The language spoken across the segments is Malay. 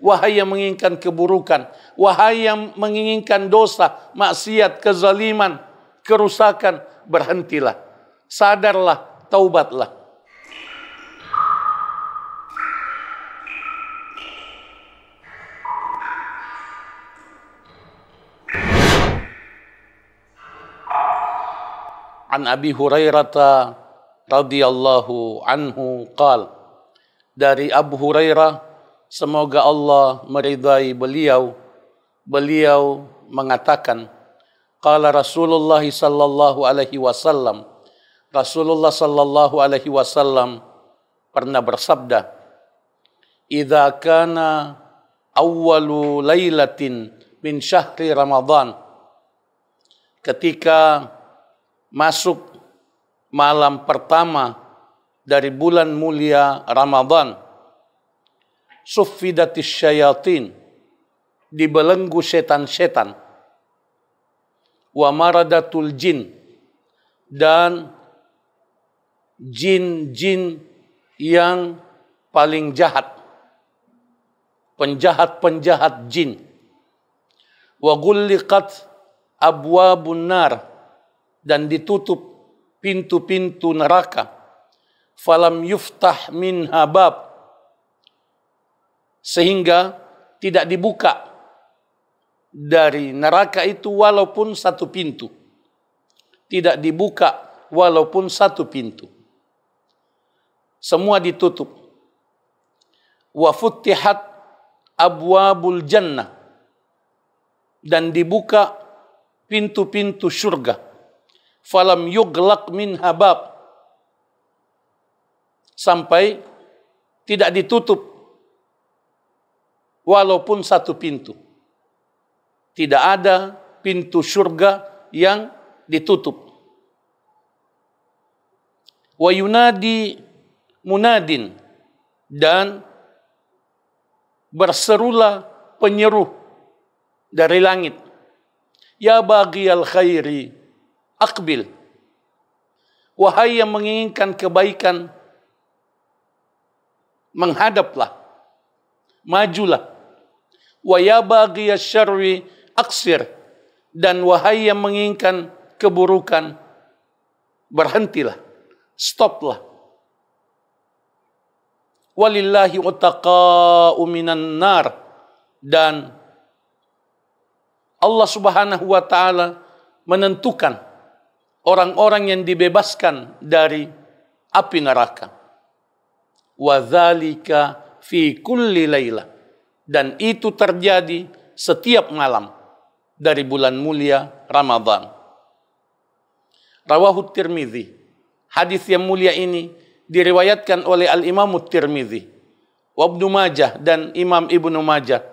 wahai yang menginginkan keburukan, wahai yang menginginkan dosa, maksiat, kezaliman, kerusakan, berhentilah, sadarlah, taubatlah. An Abi Hurairah radhiyallahu anhu qal, dari Abu Hurairah, semoga Allah meridai beliau mengatakan, qala Rasulullah sallallahu alaihi wasallam, Rasulullah sallallahu alaihi wasallam pernah bersabda, idza kana awwalu lailatin min syahri Ramadan, ketika masuk malam pertama dari bulan mulia Ramadan, suffidatis syayatin, dibelenggu setan-setan, wa maradatul jin, dan jin-jin yang paling jahat, penjahat-penjahat jin, wa ghulliqat abwabun nar, dan ditutup pintu-pintu neraka, falam yuftah minha bab, sehingga tidak dibuka dari neraka itu walaupun satu pintu, tidak dibuka walaupun satu pintu, semua ditutup. Wa futtihat abwabul jannah, dan dibuka pintu-pintu surga, falam yughlaq minha bab, sampai tidak ditutup walaupun satu pintu. Tidak ada pintu surga yang ditutup. Wa yunadi munadin, dan berserulah penyeru dari langit, ya baghiyal khairi aqbil, wahai yang menginginkan kebaikan, menghadaplah, majulah. Wa ya baghiyasy syarri aqsir, dan wahai yang menginginkan keburukan, berhentilah, stoplah. Walillahi utaqa'u minan nar, dan Allah Subhanahu wa taala menentukan orang-orang yang dibebaskan dari api neraka. Wa dzalika fi kulli lailah, dan itu terjadi setiap malam dari bulan mulia Ramadan. Rawahu Tirmidzi, hadis yang mulia ini diriwayatkan oleh Al-Imam Tirmidzi, wa Ibnu Majah, dan Imam Ibnu Majah,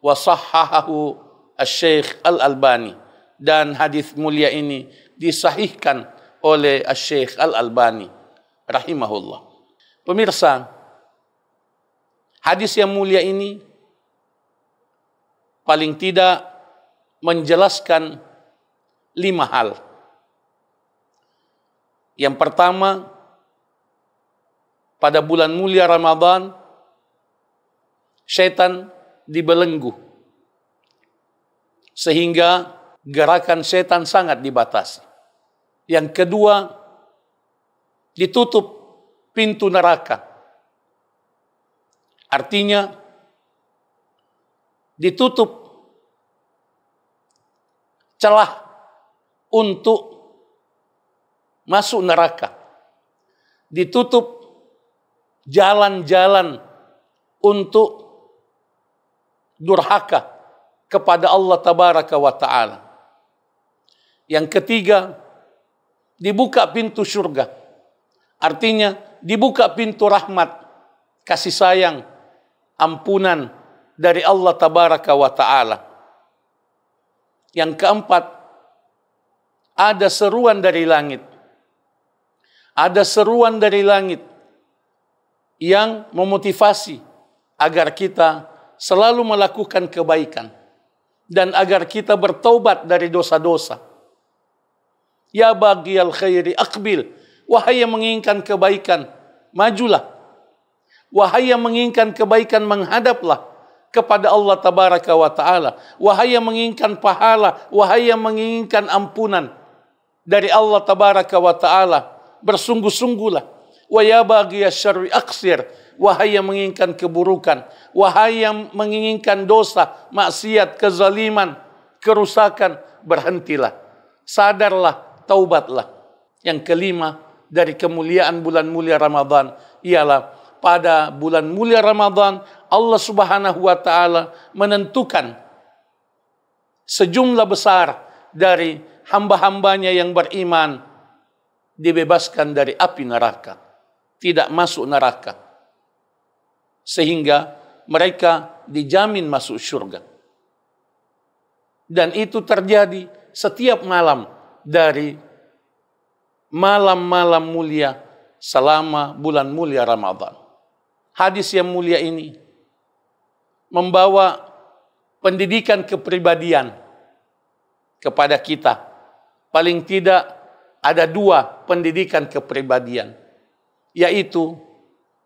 wa sahhahahu Asy-Syaikh Al-Albani, dan hadis mulia ini disahihkan oleh Asy-Syaikh Al-Albani rahimahullah. Pemirsa, hadis yang mulia ini paling tidak menjelaskan 5 hal. Yang pertama, pada bulan mulia Ramadan, syaitan dibelenggu, sehingga gerakan setan sangat dibatasi. Yang kedua, ditutup pintu neraka. Artinya, ditutup celah untuk masuk neraka. Ditutup jalan-jalan untuk durhaka kepada Allah Tabaraka wa Ta'ala. Yang ketiga, dibuka pintu surga. Artinya, dibuka pintu rahmat, kasih sayang, ampunan dari Allah Tabaraka wa Ta'ala. Yang keempat, ada seruan dari langit. Ada seruan dari langit yang memotivasi agar kita selalu melakukan kebaikan dan agar kita bertaubat dari dosa-dosa. Ya baghiyal khairi aqbil, wahai yang menginginkan kebaikan, majulah. Wahai yang menginginkan kebaikan, menghadaplah, kepada Allah Tabaraka wa Ta'ala. Wahai yang menginginkan pahala, wahai yang menginginkan ampunan dari Allah Tabaraka wa Ta'ala, bersungguh-sungguhlah. Wa ya baghiya syarri aqsir, wahai yang menginginkan keburukan, wahai yang menginginkan dosa, maksiat, kezaliman, kerusakan, berhentilah. Sadarlah, taubatlah. Yang kelima dari kemuliaan bulan mulia Ramadan ialah pada bulan mulia Ramadan Allah Subhanahu wa Ta'ala menentukan sejumlah besar dari hamba-hambanya yang beriman dibebaskan dari api neraka, tidak masuk neraka, sehingga mereka dijamin masuk surga. Dan itu terjadi setiap malam dari malam-malam mulia selama bulan mulia Ramadan. Hadis yang mulia ini membawa pendidikan kepribadian kepada kita. Paling tidak ada dua pendidikan kepribadian, yaitu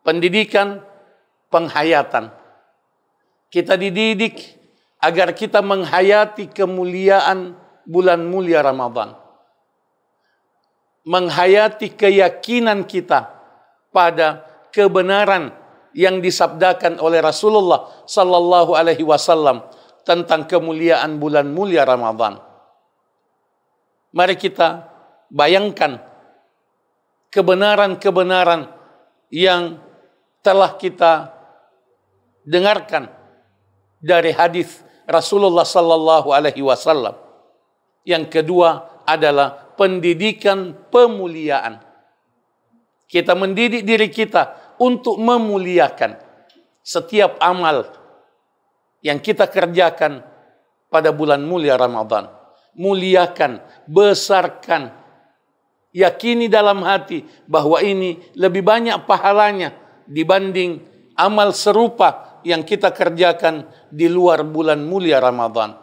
pendidikan penghayatan. Kita dididik agar kita menghayati kemuliaan bulan mulia Ramadan, menghayati keyakinan kita pada kebenaran yang disabdakan oleh Rasulullah sallallahu alaihi wasallam tentang kemuliaan bulan mulia Ramadan. Mari kita bayangkan kebenaran-kebenaran yang telah kita dengarkan dari hadis Rasulullah sallallahu alaihi wasallam. Yang kedua adalah pendidikan pemuliaan. Kita mendidik diri kita untuk memuliakan setiap amal yang kita kerjakan pada bulan mulia Ramadan. Muliakan, besarkan, yakini dalam hati bahwa ini lebih banyak pahalanya dibanding amal serupa yang kita kerjakan di luar bulan mulia Ramadan.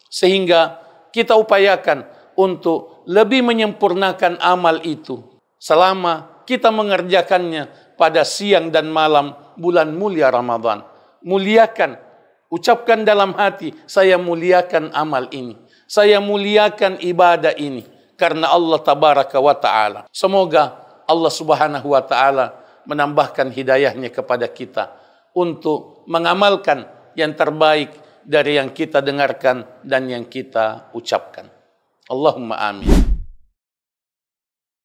Sehingga kita upayakan untuk lebih menyempurnakan amal itu selama kita mengerjakannya pada siang dan malam bulan mulia Ramadan. Muliakan, ucapkan dalam hati, saya muliakan amal ini, saya muliakan ibadah ini karena Allah Tabaraka wa Ta'ala. Semoga Allah Subhanahu wa Ta'ala menambahkan hidayahnya kepada kita untuk mengamalkan yang terbaik dari yang kita dengarkan dan yang kita ucapkan. Allahumma amin.